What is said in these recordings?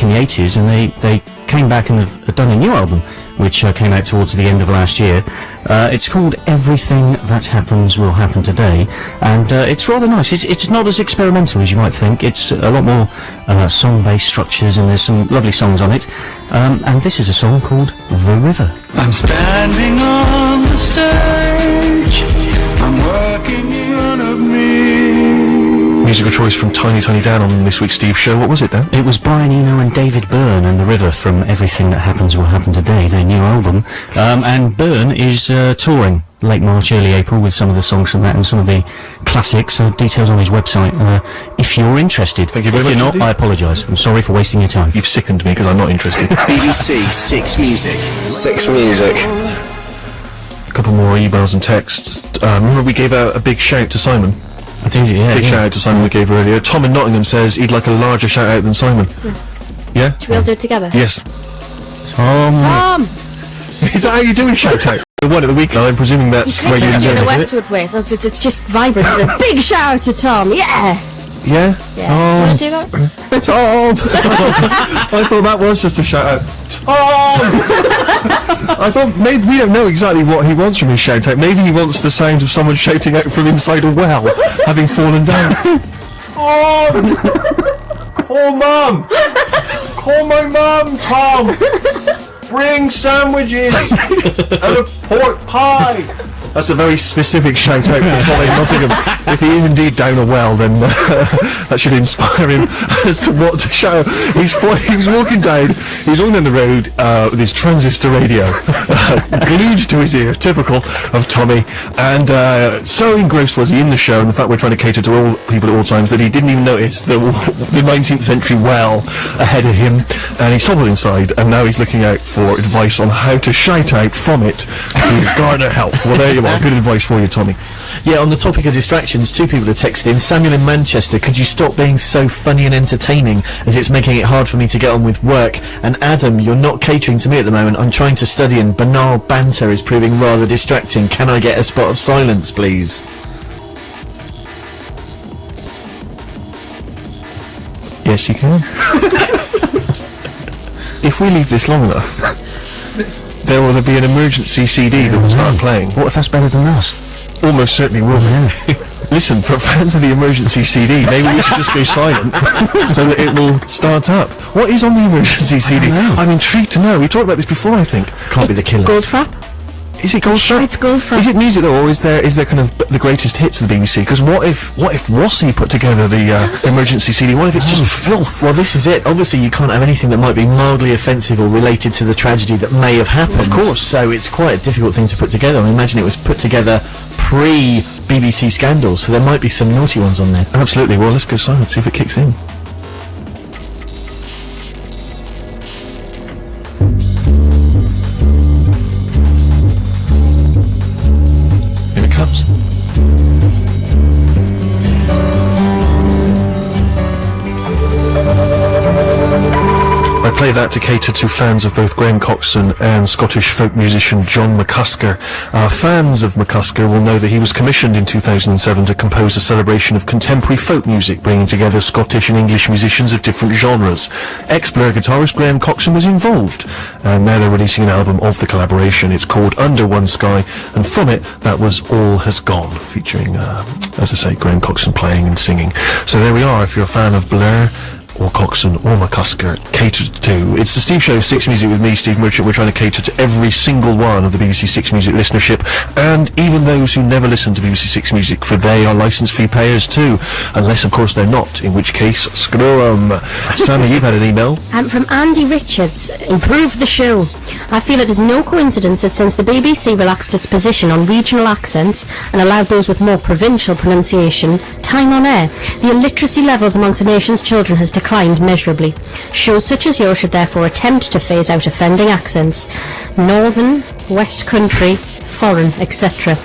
in the 80s, and they came back and have done a new album, which came out towards the end of last year. It's called Everything That Happens Will Happen Today, and it's rather nice. It's not as experimental as you might think. It's a lot more song-based structures, and there's some lovely songs on it. And this is a song called The River. I'm standing on the stage, I'm working in front of me. Musical choice from Tiny Dan on this week's Steve Show. What was it, Dan? It was Brian Eno and David Byrne and The River from Everything That Happens Will Happen Today, their new album. And Byrne is touring late March, early April with some of the songs from that and some of the classics. Details on his website if you're interested. Thank you very much. If you're not, I apologise. I'm sorry for wasting your time. You've sickened me because I'm not interested. BBC Six Music. Six Music. A couple more emails and texts. Remember we gave out a big shout to Simon? I did, yeah. Big shout out to Simon we gave earlier. Tom in Nottingham says he'd like a larger shout out than Simon. Yeah? Should we all do it together? Yes. Tom! Is that how you do a shout out? The one at the weekend, I'm presuming that's where you do enjoy the it. Westwood way, so it's just vibrant. It's a big shout out to Tom, yeah! Yeah? Yeah. Do you want to do that? Tom! I thought that was just a shout out. Tom! I thought maybe we don't know exactly what he wants from his shout out. Maybe he wants the sound of someone shouting out from inside a well, having fallen down. Tom! Call Mum! Call my mum, Tom! Bring sandwiches and a pork pie! That's a very specific shout out from Tom in Nottingham. If he is indeed down a well, then that should inspire him as to what to shout. He was walking down the road with his transistor radio glued to his ear, typical of Tommy, and so engrossed was he in the show and the fact we're trying to cater to all people at all times that he didn't even notice the 19th century well ahead of him, and he stumbled inside, and now he's looking out for advice on how to shout out from it to garner help. Well, there you are. Good advice for you, Tommy. Yeah, on the topic of distractions, two people have texted in. Samuel in Manchester, could you stop being so funny and entertaining, as it's making it hard for me to get on with work? And Adam, you're not catering to me at the moment. I'm trying to study and banal banter is proving rather distracting. Can I get a spot of silence, please? Yes, you can. If we leave this long enough, there will be an emergency CD that will start playing. What if that's better than us? Almost certainly will. Listen, for fans of the emergency CD, maybe we should just go silent so that it will start up. What is on the emergency CD? I'm intrigued to know. We talked about this before, I think. Can't be the Killers. Goldfrapp? Is it Goldfrapp? It's Goldfrapp. Is it music though, or is there kind of the greatest hits of the BBC? Because what if Rossi put together the emergency CD? What if it's just filth? Well, this is it. Obviously, you can't have anything that might be mildly offensive or related to the tragedy that may have happened. Of course. So it's quite a difficult thing to put together. I imagine it was put together pre-BBC scandals, so there might be some naughty ones on there. Absolutely. Well, let's go silent, see if it kicks in. Here it comes. I play that to cater to fans of both Graham Coxon and Scottish folk musician John McCusker. Fans of McCusker will know that he was commissioned in 2007 to compose a celebration of contemporary folk music, bringing together Scottish and English musicians of different genres. Ex-Blur guitarist Graham Coxon was involved, and now they're releasing an album of the collaboration. It's called Under One Sky, and from it, that was All Has Gone, featuring, as I say, Graham Coxon playing and singing. So there we are, if you're a fan of Blur, or Coxon, or McCusker, catered to. It's the Steve Show, Six Music with me, Steve Merchant. We're trying to cater to every single one of the BBC Six Music listenership, and even those who never listen to BBC Six Music, for they are licence fee payers too, unless of course they're not, in which case, screw 'em. Sammy, you've had an email. From Andy Richards. Improve the show. I feel it is no coincidence that since the BBC relaxed its position on regional accents and allowed those with more provincial pronunciation time on air, the illiteracy levels amongst the nation's children has declined measurably. Shows such as yours should therefore attempt to phase out offending accents. Northern, West Country, foreign, etc.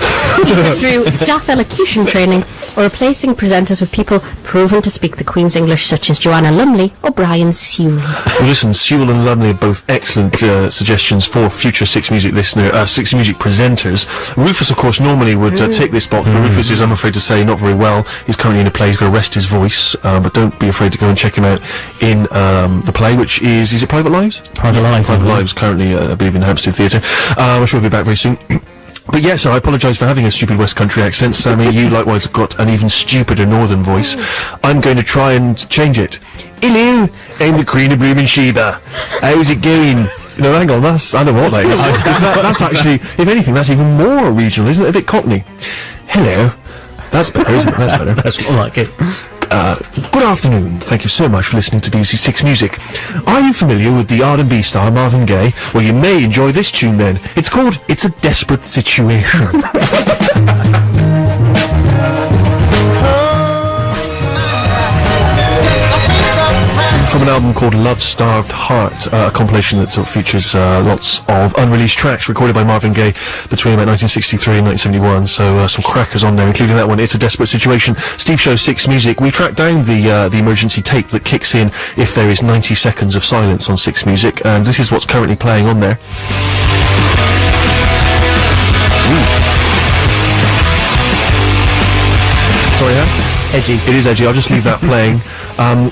Either through staff elocution training or replacing presenters with people proven to speak the Queen's English, such as Joanna Lumley or Brian Sewell. Well, listen, Sewell and Lumley are both excellent suggestions for future Six Music Six Music presenters. Rufus, of course, normally would tick this box, but Rufus is, I'm afraid to say, not very well. He's currently in a play. He's going to rest his voice, but don't be afraid to go and check him out in the play, which is it Private Lives? Private Lives. Private Lives, currently, I believe, in Hampstead Theatre. I'm sure he'll be back very soon. But yes, I apologise for having a stupid West Country accent. Sammy, you likewise have got an even stupider northern voice. I'm going to try and change it. Hello, I'm the Queen of Blooming Sheba. How's it going? No, hang on, I know what that is. 'Cause that's actually, if anything, that's even more regional, isn't it? A bit Cockney. Hello. That's better, isn't it? That's better. That's more like it. Good afternoon. Thank you so much for listening to BBC Six Music. Are you familiar with the R&B star Marvin Gaye? Well, you may enjoy this tune then. It's called It's a Desperate Situation. From an album called Love Starved Heart, a compilation that sort of features lots of unreleased tracks recorded by Marvin Gaye between about 1963 and 1971. So some crackers on there, including that one. It's a Desperate Situation. Steve Show Six Music. We tracked down the emergency tape that kicks in if there is 90 seconds of silence on Six Music, and this is what's currently playing on there. Sorry, huh? Edgy. It is edgy. I'll just leave that playing.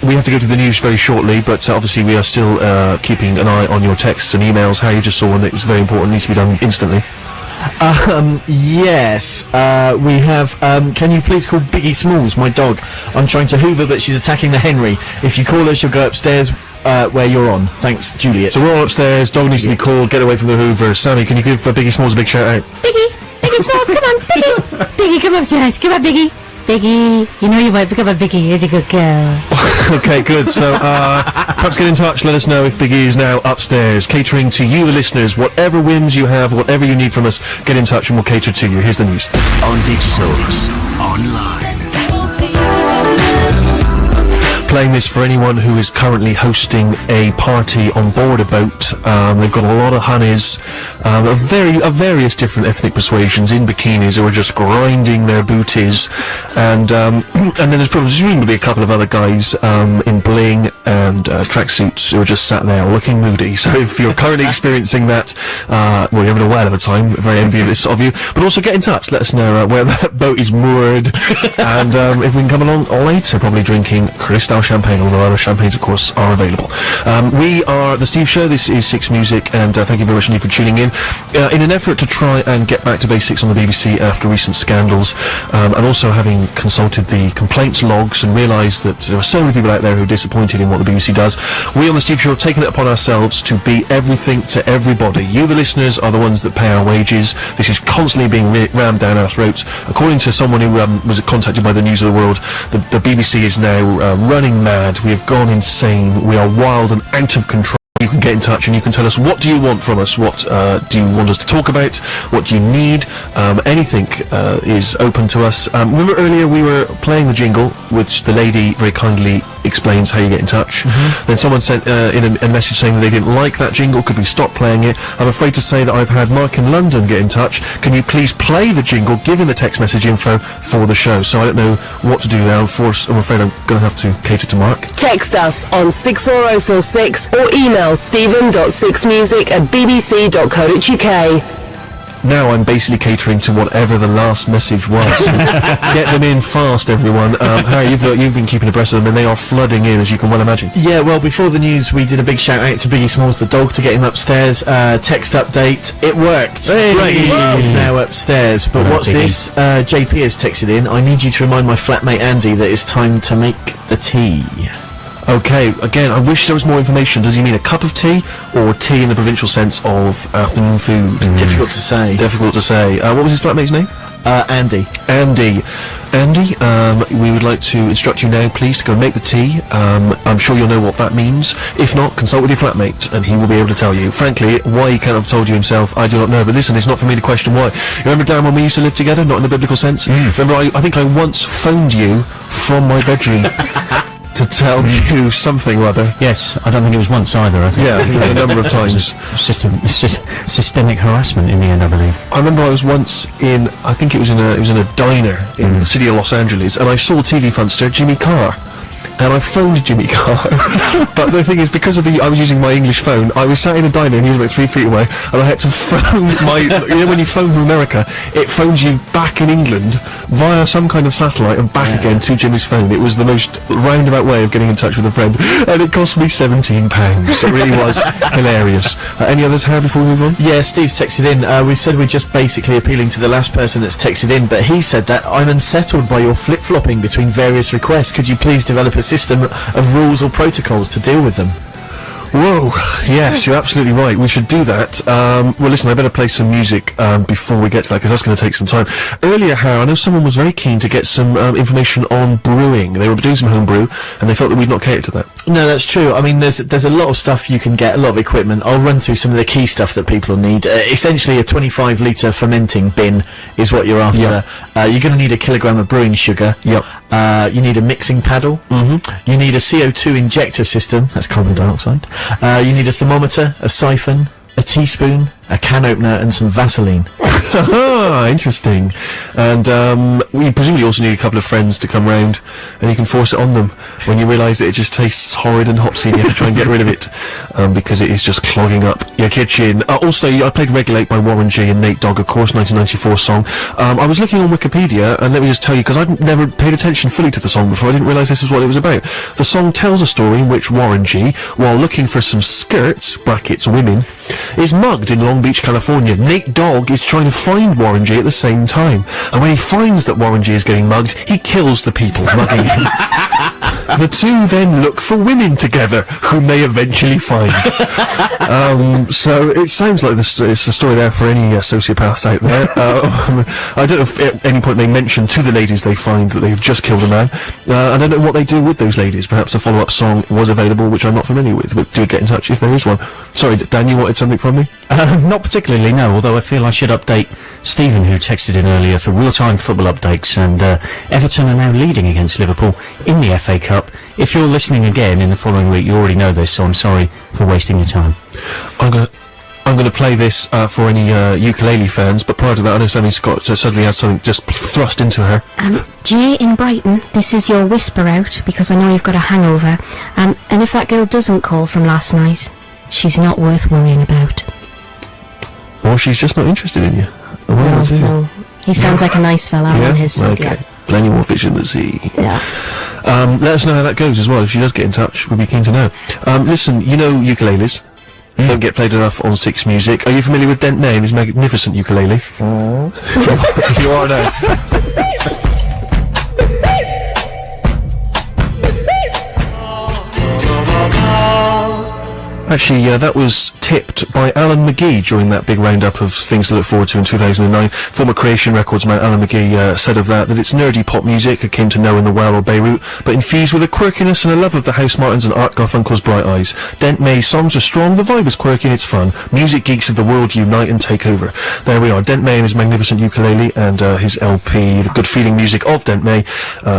We have to go to the news very shortly, but obviously we are still keeping an eye on your texts and emails. Harry just saw one that is very important, needs to be done instantly. Yes, we have, can you please call Biggie Smalls, my dog? I'm trying to hoover, but she's attacking the Henry. If you call her, she'll go upstairs, where you're on. Thanks, Juliet. So we're all upstairs, dog needs to be called, get away from the Hoover. Sammy, can you give Biggie Smalls a big shout out? Biggie Smalls, come on, Biggie! Biggie, come upstairs, come on, Biggie! Biggie, you know you might become a Biggie, you're a good girl. Okay, good. So, perhaps get in touch, let us know if Biggie is now upstairs, catering to you, the listeners. Whatever whims you have, whatever you need from us, get in touch and we'll cater to you. Here's the news. On digital, online. Playing this for anyone who is currently hosting a party on board a boat. They've got a lot of honeys of various different ethnic persuasions in bikinis who are just grinding their booties, and then there's presumably a couple of other guys in bling and tracksuits who are just sat there looking moody. So if you're currently experiencing that, well, you're having a whale of a time. Very envious of you. But also get in touch. Let us know where that boat is moored, and if we can come along later, probably drinking Cristal champagne, although other champagnes, of course, are available. We are The Steve Show. This is Six Music, and thank you very much indeed for tuning in. In an effort to try and get back to basics on the BBC after recent scandals, and also having consulted the complaints logs and realised that there are so many people out there who are disappointed in what the BBC does, we on The Steve Show have taken it upon ourselves to be everything to everybody. You, the listeners, are the ones that pay our wages. This is constantly being rammed down our throats. According to someone who was contacted by the News of the World, the BBC is now running mad. We have gone insane. We are wild and out of control. You can get in touch and you can tell us, what do you want from us? What do you want us to talk about? What do you need? Anything is open to us. Remember earlier we were playing the jingle, which the lady very kindly explains how you get in touch. Then someone sent in a message saying that they didn't like that jingle. Could we stop playing it? I'm afraid to say that I've had Mark in London get in touch. Can you please play the jingle, given the text message info for the show? So I don't know what to do now. I'm afraid I'm going to have to cater to Mark. Text us on 64046 or email stephen.sixmusic@bbc.co.uk. Now I'm basically catering to whatever the last message was. Get them in fast, everyone. Harry, you've been keeping abreast of them, and they are flooding in, as you can well imagine. Yeah, well, before the news, we did a big shout out to Biggie Smalls, the dog, to get him upstairs. Text update, it worked. Hey! Biggie is now upstairs. But Hello, what's Biggie. this? JP has texted in. I need you to remind my flatmate Andy that it's time to make the tea. Okay, again, I wish there was more information. Does he mean a cup of tea, or tea in the provincial sense of afternoon food? Difficult to say. Difficult to say. What was his flatmate's name? Andy. Andy, we would like to instruct you now, please, to go make the tea. I'm sure you'll know what that means. If not, consult with your flatmate, and he will be able to tell you. Frankly, why he can't have told you himself, I do not know. But listen, it's not for me to question why. You remember, Dan, when we used to live together? Not in the biblical sense. Remember, I think I once phoned you from my bedroom. to tell you something or other. Yes, I don't think it was once either. I think. Yeah, a number of times. Systemic harassment in the end, I believe. I remember I was once in, I think it was in a diner in the city of Los Angeles, and I saw TV frontster Jimmy Carr. And I phoned Jimmy Carr. But the thing is, because I was using my English phone, I was sat in a diner and he was about 3 feet away, and I had to phone you know when you phone from America, it phones you back in England via some kind of satellite and back again to Jimmy's phone. It was the most roundabout way of getting in touch with a friend, and it cost me £17. It really was hilarious. Any others, Harry, before we move on? Yeah, Steve's texted in. We said we're just basically appealing to the last person that's texted in, but he said that I'm unsettled by your flip-flopping between various requests. Could you please develop a system of rules or protocols to deal with them? Whoa, yes, you're absolutely right. We should do that. Well, listen, I better play some music before we get to that, because that's going to take some time. Earlier, Harry, I know someone was very keen to get some information on brewing. They were doing some home brew, and they felt that we'd not catered to that. No, that's true. I mean, there's a lot of stuff you can get, a lot of equipment. I'll run through some of the key stuff that people will need. Essentially, a 25-litre fermenting bin is what you're after. Yep. You're going to need a kilogram of brewing sugar. Yep. You need a mixing paddle. Mm-hmm. You need a CO2 injector system. That's carbon dioxide. You need a thermometer, a siphon, a teaspoon, a can opener, and some Vaseline. Interesting. And we presumably also need a couple of friends to come round, and you can force it on them when you realise that it just tastes horrid and hopsy, and you have to try and get rid of it because it is just clogging up your kitchen. Also, I played Regulate by Warren G and Nate Dogg, of course, 1994 song. I was looking on Wikipedia, and let me just tell you, because I've never paid attention fully to the song before, I didn't realise this is what it was about. The song tells a story in which Warren G, while looking for some skirts, brackets women, is mugged in Long Beach, California. Nate Dogg is trying to find Warren G at the same time, and when he finds that Warren G is getting mugged, he kills the people mugging him. The two then look for women together, whom they eventually find. So it sounds like it's a story there for any sociopaths out there. I don't know if at any point they mention to the ladies they find that they've just killed a man. I don't know what they do with those ladies. Perhaps a follow-up song was available, which I'm not familiar with, but do get in touch if there is one. Sorry, Dan, you wanted something from me? Not particularly, no, although I feel I should update Stephen, who texted in earlier, for real-time football updates, and Everton are now leading against Liverpool in the FA Cup. If you're listening again in the following week, you already know this, so I'm sorry for wasting your time. I'm gonna play this for any ukulele fans, but prior to that, I know Sammy Scott suddenly has something just thrust into her. Jay in Brighton, this is your whisper out, because I know you've got a hangover. And if that girl doesn't call from last night, she's not worth worrying about. Or she's just not interested in you. No. He sounds like a nice fella on his side. Okay. Yeah. Plenty more fish in the sea. Yeah. Let us know how that goes as well. If she does get in touch, we'll be keen to know. Listen, you know ukuleles. Don't get played enough on Six Music. Are you familiar with Dent May and his magnificent ukulele? You are now. Actually, that was tipped by Alan McGee during that big roundup of things to look forward to in 2009. Former Creation Records man Alan McGee said of that it's nerdy pop music akin to Know in the Well or Beirut, but infused with a quirkiness and a love of the House Martins and Art Garfunkel's Bright Eyes. Dent May's songs are strong, the vibe is quirky and it's fun. Music geeks of the world unite and take over. There we are, Dent May and his magnificent ukulele, and his LP, The Good Feeling Music of Dent May,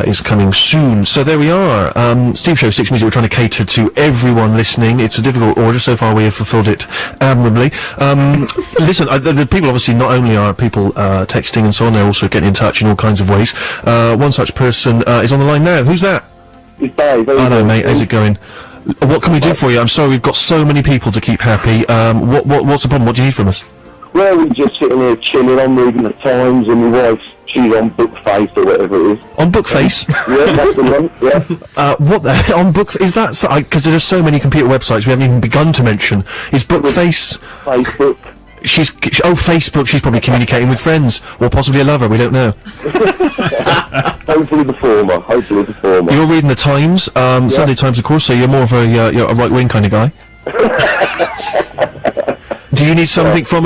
is coming soon. So there we are. Steve Show, Six Music, we're trying to cater to everyone listening. It's a difficult order. So far we have fulfilled it admirably. Listen, the people obviously not only are people texting and so on, they're also getting in touch in all kinds of ways. One such person is on the line now. Who's that? It's Dave. Hello, mate. How's it going? What can we do for you? I'm sorry, we've got so many people to keep happy. What's the problem? What do you need from us? Well, we're just sitting here chilling. I'm reading the Times, and my wife, she's on Bookface or whatever it is. On Bookface? Yeah, that's the one, yeah. What the on Book? Is that because there's so many computer websites we haven't even begun to mention? Is Bookface? Facebook. Facebook. She's probably communicating with friends or possibly a lover. We don't know. Hopefully the former. You're reading the Times, Sunday Times, of course. So you're more of a right-wing kind of guy. Do you need something from